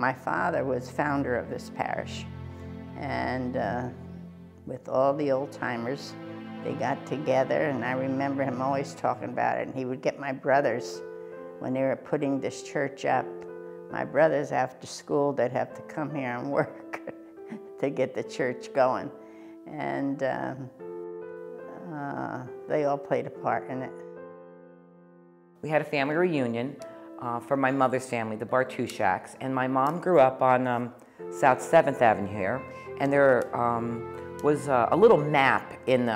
My father was founder of this parish, and with all the old timers, they got together, and I remember him always talking about it, and he would get my brothers, when they were putting this church up, my brothers after school, they'd have to come here and work to get the church going. And they all played a part in it. We had a family reunion for my mother's family, the Bartushaks, and my mom grew up on South 7th Avenue here, and there was a little map in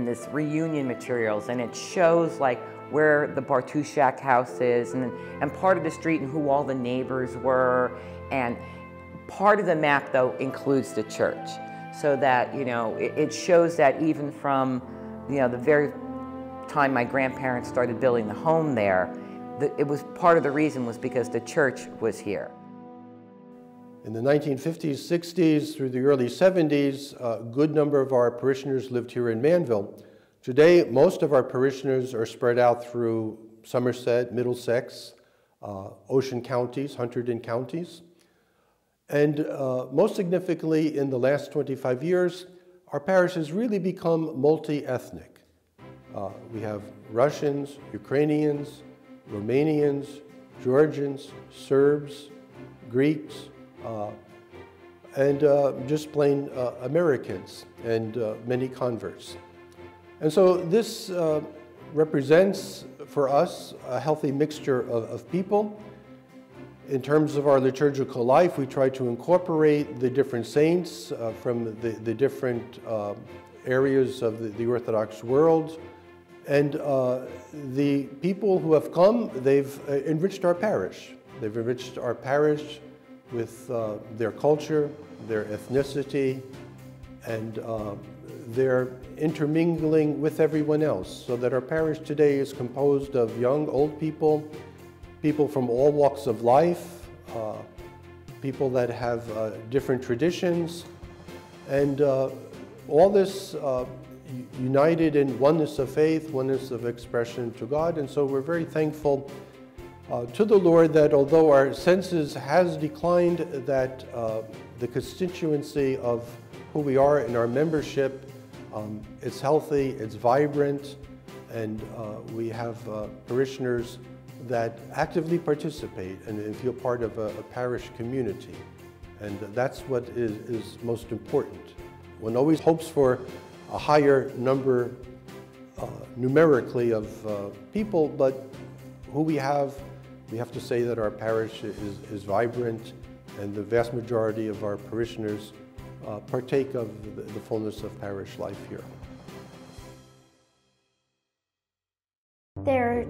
this reunion materials, and it shows like where the Bartushak house is, and part of the street and who all the neighbors were, and part of the map though includes the church, so that, you know, it shows that even from, you know, the very time my grandparents started building the home there, it was part of the reason was because the church was here. In the 1950s, 60s, through the early 70s, a good number of our parishioners lived here in Manville. Today, most of our parishioners are spread out through Somerset, Middlesex, Ocean counties, Hunterdon counties. And most significantly, in the last 25 years, our parish has really become multi-ethnic. We have Russians, Ukrainians, Romanians, Georgians, Serbs, Greeks, and just plain Americans, and many converts. And so this represents for us a healthy mixture of people. In terms of our liturgical life, we try to incorporate the different saints from the different areas of the Orthodox world. And the people who have come, they've enriched our parish. They've enriched our parish with their culture, their ethnicity, and their intermingling with everyone else, so that our parish today is composed of young, old people, people from all walks of life, people that have different traditions, and all this united in oneness of faith, oneness of expression to God. And so we're very thankful to the Lord that although our census has declined, that the constituency of who we are in our membership, it's healthy, it's vibrant, and we have parishioners that actively participate and feel part of a parish community. And that's what is most important. One always hopes for a higher number numerically of people, but who we have to say that our parish is vibrant, and the vast majority of our parishioners partake of the fullness of parish life here. There are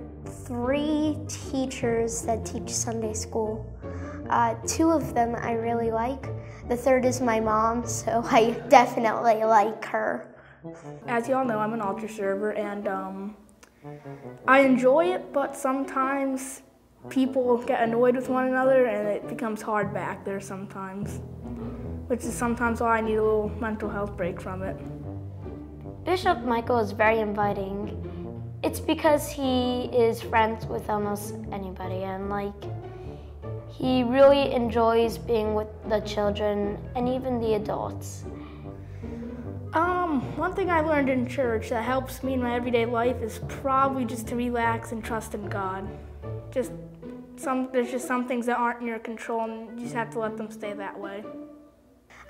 3 teachers that teach Sunday school. 2 of them I really like. The 3rd is my mom, so I definitely like her. As you all know, I'm an altar server, and I enjoy it, but sometimes people get annoyed with one another and it becomes hard back there sometimes, which is sometimes why I need a little mental health break from it. Bishop Michael is very inviting. It's because he is friends with almost anybody, and he really enjoys being with the children and even the adults. One thing I learned in church that helps me in my everyday life is probably just to relax and trust in God. There's just some things that aren't in your control, and you just have to let them stay that way.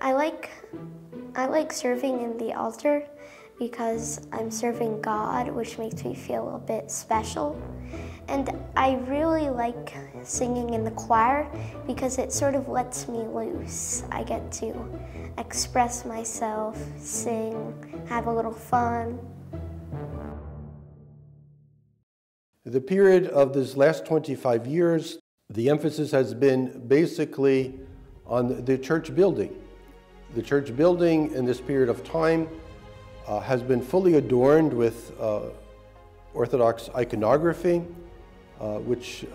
I like serving in the altar because I'm serving God, which makes me feel a bit special. And I really like singing in the choir because it sort of lets me loose. I get to express myself, sing, have a little fun. The period of this last 25 years, the emphasis has been basically on the church building. The church building in this period of time has been fully adorned with Orthodox iconography, which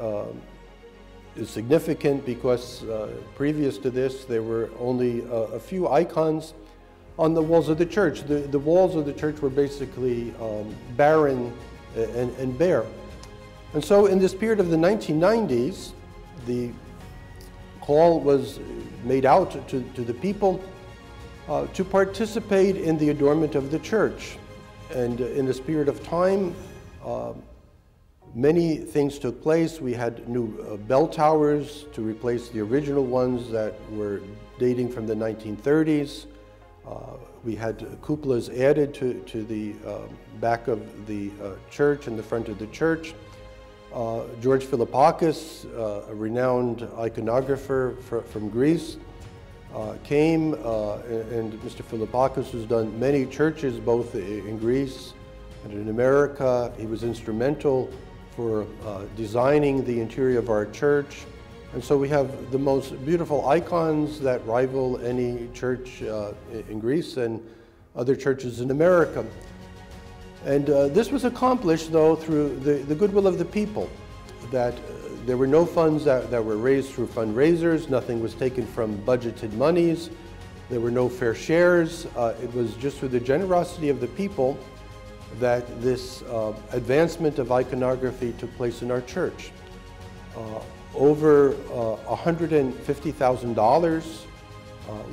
is significant because previous to this there were only a few icons on the walls of the church. The walls of the church were basically barren and bare. And so in this period of the 1990s, the call was made out to the people to participate in the adornment of the church. And in the spirit of time, many things took place. We had new bell towers to replace the original ones that were dating from the 1930s. We had cupolas added to the back of the church and the front of the church. George Philippakis, a renowned iconographer from Greece, came, and Mr. Philippakis has done many churches both in Greece and in America. He was instrumental for designing the interior of our church. And so we have the most beautiful icons that rival any church in Greece and other churches in America. And this was accomplished, though, through the goodwill of the people, that there were no funds that were raised through fundraisers, nothing was taken from budgeted monies, there were no fair shares. It was just through the generosity of the people that this advancement of iconography took place in our church. Over $150,000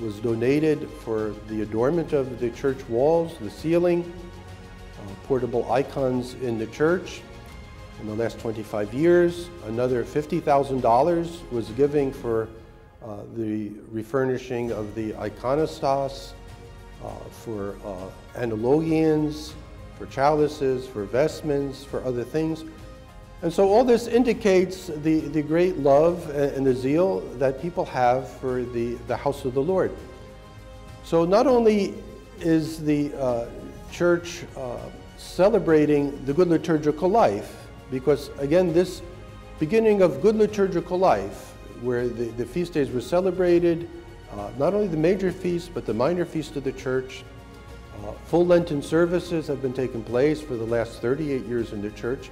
was donated for the adornment of the church walls, the ceiling, portable icons in the church. In the last 25 years, another $50,000 was given for the refurnishing of the iconostas, for analogians, for chalices, for vestments, for other things. And so all this indicates the great love and the zeal that people have for the house of the Lord. So not only is the church celebrating the good liturgical life, because again, this beginning of good liturgical life, where the feast days were celebrated, not only the major feasts, but the minor feasts of the church. Full Lenten services have been taking place for the last 38 years in the church.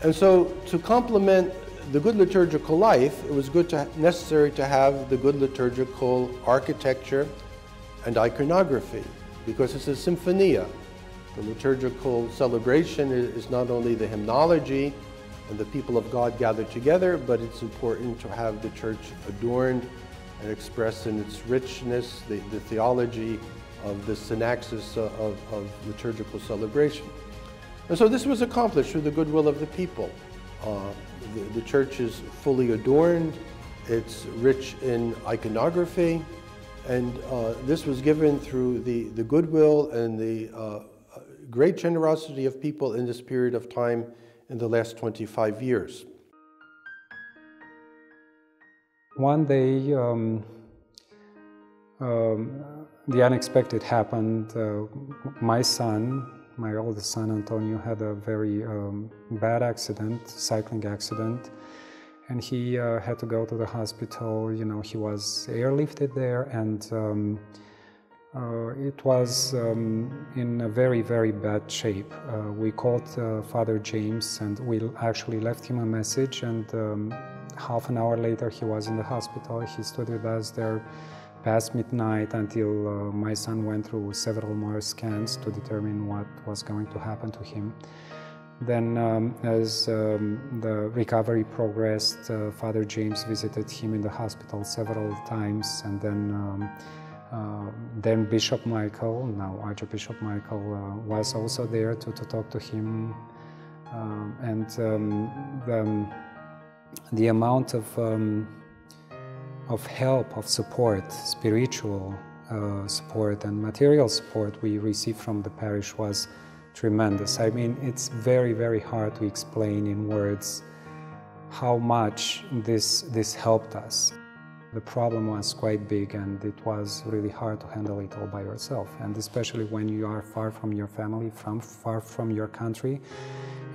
And so to complement the good liturgical life, it was necessary to have the good liturgical architecture and iconography, because it's a symphonia. The liturgical celebration is not only the hymnology and the people of God gathered together, but it's important to have the church adorned and expressed in its richness, the theology of the synaxis of liturgical celebration. And so this was accomplished through the goodwill of the people. The church is fully adorned, it's rich in iconography, and this was given through the goodwill and the great generosity of people in this period of time in the last 25 years. One day, the unexpected happened. My oldest son, Antonio, had a very bad accident, cycling accident, and he had to go to the hospital. You know, he was airlifted there, and it was in a very, very bad shape. We called Father James, and we actually left him a message, and half an hour later he was in the hospital. He stood with us there past midnight until my son went through several more scans to determine what was going to happen to him. Then as the recovery progressed, Father James visited him in the hospital several times, and then Bishop Michael, now Archbishop Michael, was also there to talk to him. The amount of help, of support, spiritual support and material support we received from the parish was tremendous. I mean, it's very, very hard to explain in words how much this helped us. The problem was quite big, and it was really hard to handle it all by yourself, and especially when you are far from your family, far from your country,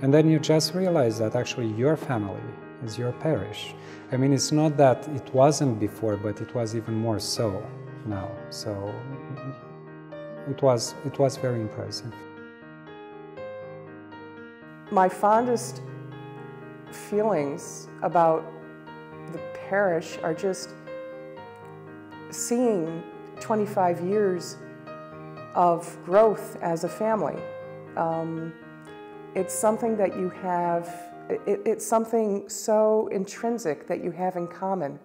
and then you just realize that actually your family is your parish. I mean, it's not that it wasn't before, but it was even more so now. So it was very impressive. My fondest feelings about the parish are just seeing 25 years of growth as a family. It's something that you have, it's something so intrinsic that you have in common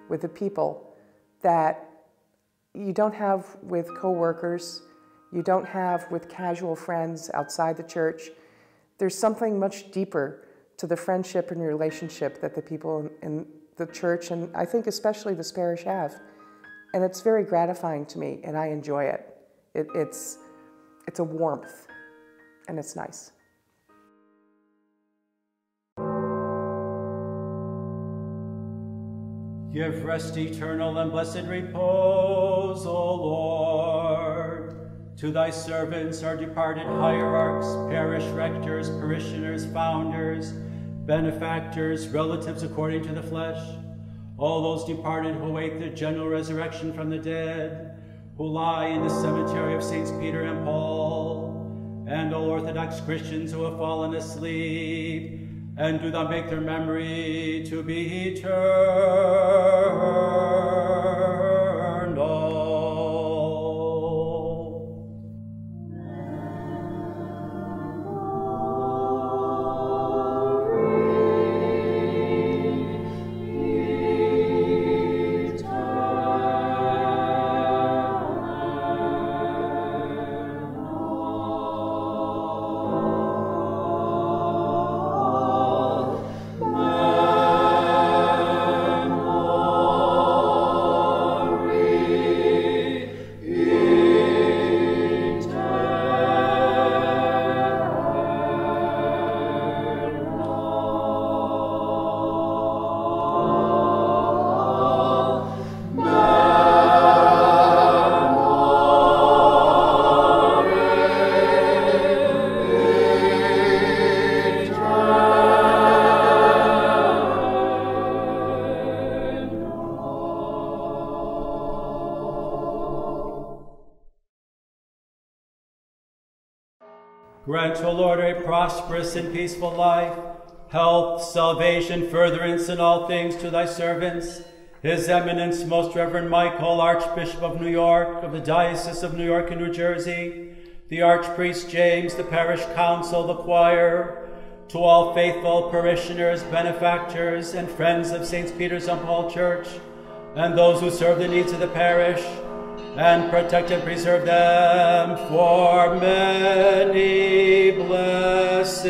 with the people that you don't have with coworkers, you don't have with casual friends outside the church. There's something much deeper to the friendship and relationship that the people in the church, and I think especially this parish, have. And it's very gratifying to me, and I enjoy it. It's a warmth, and it's nice. Give rest eternal and blessed repose, O Lord, to thy servants, our departed hierarchs, parish rectors, parishioners, founders, benefactors, relatives according to the flesh, all those departed who await the general resurrection from the dead, who lie in the cemetery of Saints Peter and Paul, and all Orthodox Christians who have fallen asleep, and do thou make their memory to be eternal. Grant, O Lord, a prosperous and peaceful life, health, salvation, furtherance in all things to thy servants, His Eminence, Most Reverend Michael, Archbishop of New York, of the Diocese of New York and New Jersey, the Archpriest James, the Parish Council, the choir, to all faithful parishioners, benefactors, and friends of St. Peter's and Paul Church, and those who serve the needs of the parish, and protect and preserve them for many blessed